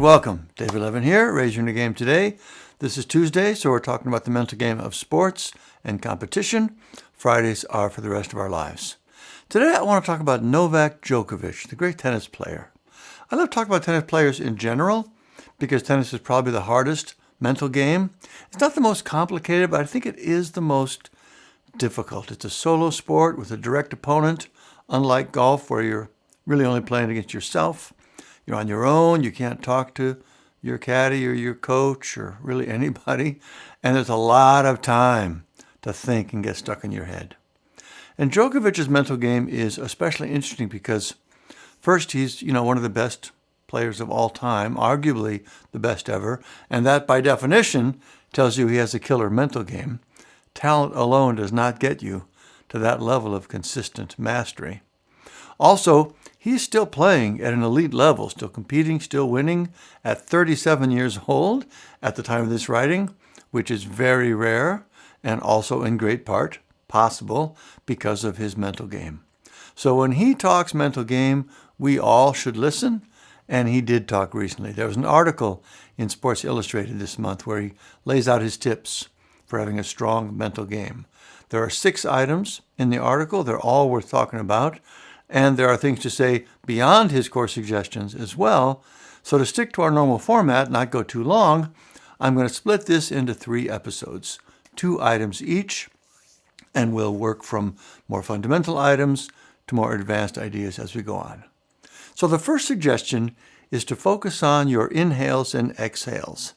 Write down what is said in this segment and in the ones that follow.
welcome. David Levin here, Raising the Game today. This is Tuesday, so we're talking about the mental game of sports and competition. Fridays are for the rest of our lives. Today I want to talk about Novak Djokovic, the great tennis player. I love talking about tennis players in general because tennis is probably the hardest mental game. It's not the most complicated, but I think it is the most difficult. It's a solo sport with a direct opponent, unlike golf where you're really only playing against yourself. You're on your own. You can't talk to your caddy or your coach or really anybody. And there's a lot of time to think and get stuck in your head. And Djokovic's mental game is especially interesting because first, he's, one of the best players of all time, arguably the best ever. And that by definition tells you he has a killer mental game. Talent alone does not get you to that level of consistent mastery. Also, he's still playing at an elite level, still competing, still winning at 37 years old at the time of this writing, which is very rare and also in great part possible because of his mental game. So when he talks mental game, we all should listen, and he did talk recently. There was an article in Sports Illustrated this month where he lays out his tips for having a strong mental game. There are 6 items in the article. They're all worth talking about. And there are things to say beyond his core suggestions as well. So to stick to our normal format, not go too long, I'm going to split this into 3 episodes, 2 items each, and we'll work from more fundamental items to more advanced ideas as we go on. So the first suggestion is to focus on your inhales and exhales,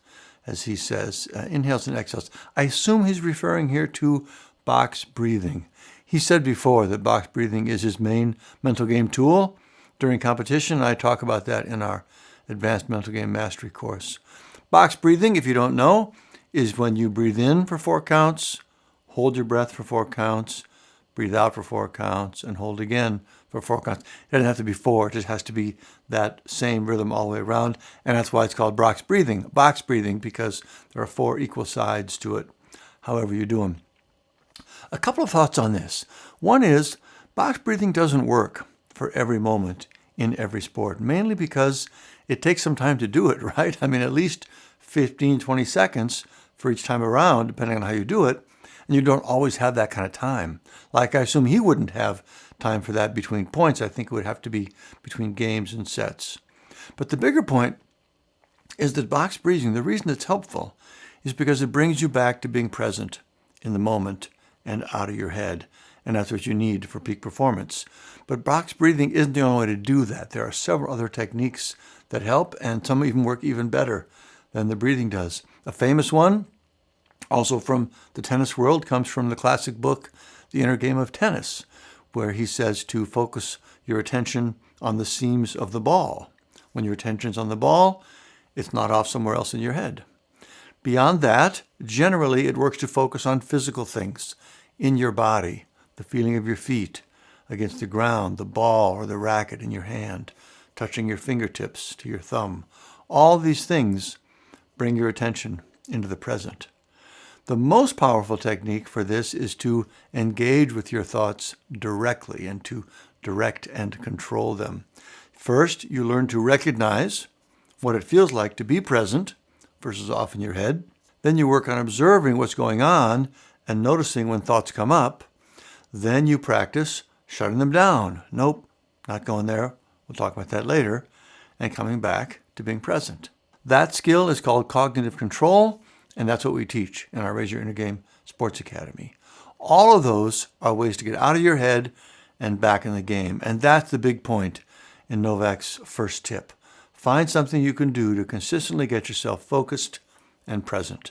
as he says, inhales and exhales. I assume he's referring here to box breathing. He said before that box breathing is his main mental game tool during competition. I talk about that in our Advanced Mental Game Mastery course. Box breathing, if you don't know, is when you breathe in for 4 counts, hold your breath for 4 counts, breathe out for 4 counts, and hold again for 4 counts. It doesn't have to be 4. It just has to be that same rhythm all the way around, and that's why it's called box breathing, because there are 4 equal sides to it, however you do them. A couple of thoughts on this. One is box breathing doesn't work for every moment in every sport, mainly because it takes some time to do it, right? I mean, at least 15, 20 seconds for each time around, depending on how you do it. And you don't always have that kind of time. Like I assume he wouldn't have time for that between points. I think it would have to be between games and sets. But the bigger point is that box breathing, the reason it's helpful is because it brings you back to being present in the moment and out of your head. And that's what you need for peak performance. But box breathing isn't the only way to do that. There are several other techniques that help, and some even work even better than the breathing does. A famous one, also from the tennis world, comes from the classic book, The Inner Game of Tennis, where he says to focus your attention on the seams of the ball. When your attention's on the ball, it's not off somewhere else in your head. Beyond that, generally it works to focus on physical things in your body, the feeling of your feet against the ground, the ball or the racket in your hand, touching your fingertips to your thumb. All these things bring your attention into the present. The most powerful technique for this is to engage with your thoughts directly and to direct and control them. First, you learn to recognize what it feels like to be present versus off in your head. Then you work on observing what's going on and noticing when thoughts come up. Then you practice shutting them down. Nope, not going there. We'll talk about that later. And coming back to being present. That skill is called cognitive control, and that's what we teach in our Raise Your Inner Game Sports Academy. All of those are ways to get out of your head and back in the game. And that's the big point in Novak's first tip. Find something you can do to consistently get yourself focused and present.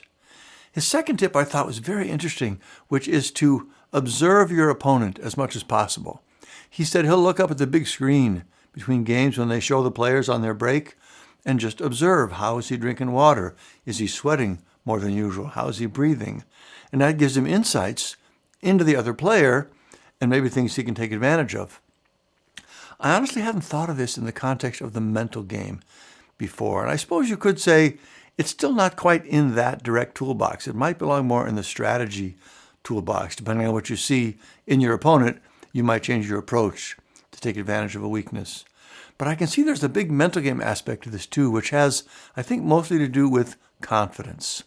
His second tip I thought was very interesting, which is to observe your opponent as much as possible. He said he'll look up at the big screen between games when they show the players on their break and just observe. How is he drinking water? Is he sweating more than usual? How is he breathing? And that gives him insights into the other player and maybe things he can take advantage of. I honestly hadn't thought of this in the context of the mental game before. And I suppose you could say it's still not quite in that direct toolbox. It might belong more in the strategy toolbox. Depending on what you see in your opponent, you might change your approach to take advantage of a weakness. But I can see there's a big mental game aspect to this too, which has, I think, mostly to do with confidence.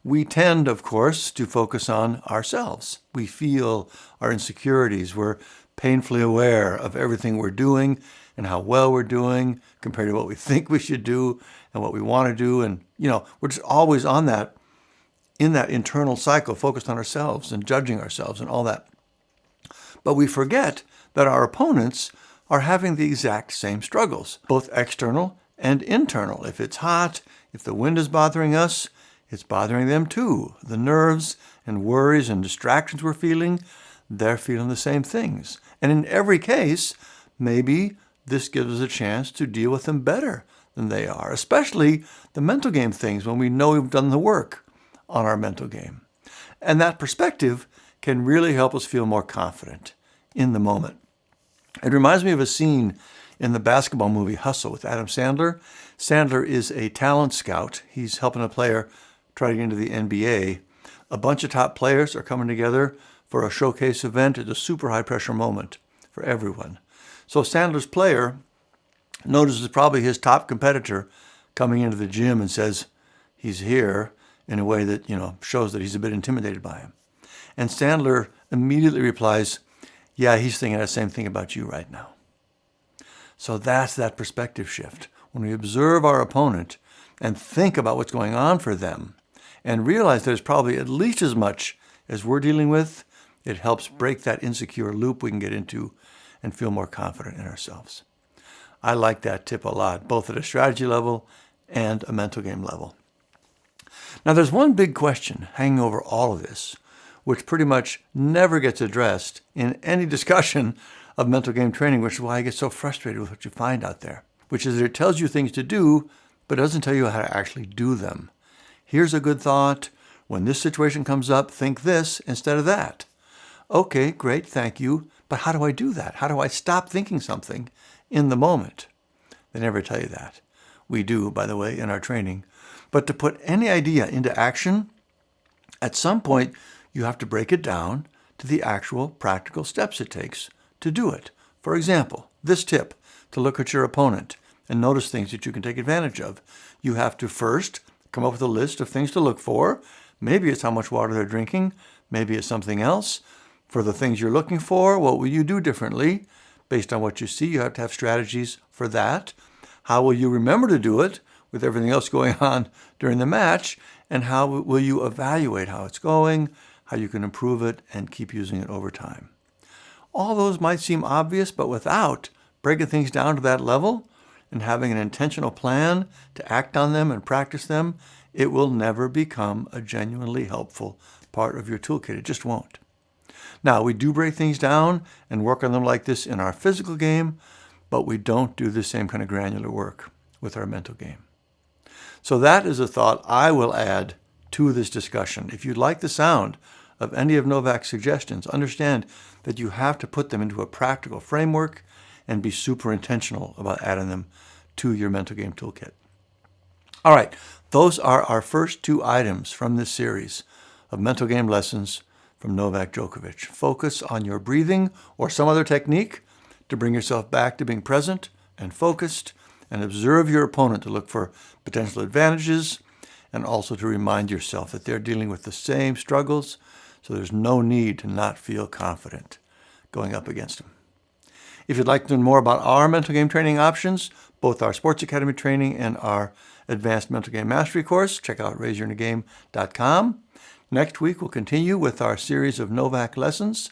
We tend, of course, to focus on ourselves. We feel our insecurities. We're painfully aware of everything we're doing and how well we're doing compared to what we think we should do and what we want to do. And, we're just always on that, in that internal cycle, focused on ourselves and judging ourselves and all that. But we forget that our opponents are having the exact same struggles, both external and internal. If it's hot, if the wind is bothering us, it's bothering them too. The nerves and worries and distractions we're feeling, they're feeling the same things. And in every case, maybe this gives us a chance to deal with them better than they are, especially the mental game things when we know we've done the work on our mental game. And that perspective can really help us feel more confident in the moment. It reminds me of a scene in the basketball movie Hustle with Adam Sandler. Sandler is a talent scout. He's helping a player try to get into the NBA. A bunch of top players are coming together for a showcase event. It's a super high pressure moment for everyone. So Sandler's player notices probably his top competitor coming into the gym and says he's here in a way that, shows that he's a bit intimidated by him. And Sandler immediately replies, yeah, he's thinking the same thing about you right now. So that's that perspective shift. When we observe our opponent and think about what's going on for them and realize there's probably at least as much as we're dealing with, it helps break that insecure loop we can get into and feel more confident in ourselves. I like that tip a lot, both at a strategy level and a mental game level. Now, there's one big question hanging over all of this, which pretty much never gets addressed in any discussion of mental game training, which is why I get so frustrated with what you find out there, which is that it tells you things to do, but doesn't tell you how to actually do them. Here's a good thought. When this situation comes up, think this instead of that. Okay, great, thank you. But how do I do that? How do I stop thinking something in the moment? They never tell you that. We do, by the way, in our training. But to put any idea into action, at some point, you have to break it down to the actual practical steps it takes to do it. For example, this tip, to look at your opponent and notice things that you can take advantage of. You have to first come up with a list of things to look for. Maybe it's how much water they're drinking. Maybe it's something else. For the things you're looking for, what will you do differently? Based on what you see, you have to have strategies for that. How will you remember to do it with everything else going on during the match? And how will you evaluate how it's going, how you can improve it, and keep using it over time? All those might seem obvious, but without breaking things down to that level and having an intentional plan to act on them and practice them, it will never become a genuinely helpful part of your toolkit. It just won't. Now, we do break things down and work on them like this in our physical game, but we don't do the same kind of granular work with our mental game. So that is a thought I will add to this discussion. If you like the sound of any of Novak's suggestions, understand that you have to put them into a practical framework and be super intentional about adding them to your mental game toolkit. All right, those are our first two items from this series of mental game lessons from Novak Djokovic. Focus on your breathing or some other technique to bring yourself back to being present and focused, and observe your opponent to look for potential advantages, and also to remind yourself that they're dealing with the same struggles, so there's no need to not feel confident going up against them. If you'd like to learn more about our mental game training options, both our Sports Academy training and our Advanced Mental Game Mastery course, check out raiseyourinagame.com. Next week, we'll continue with our series of Novak lessons.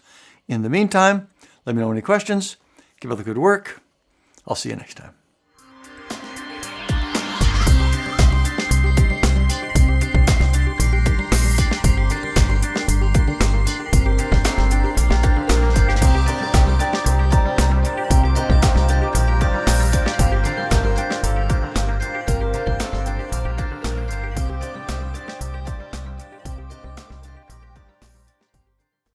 In the meantime, let me know any questions. Keep up the good work. I'll see you next time.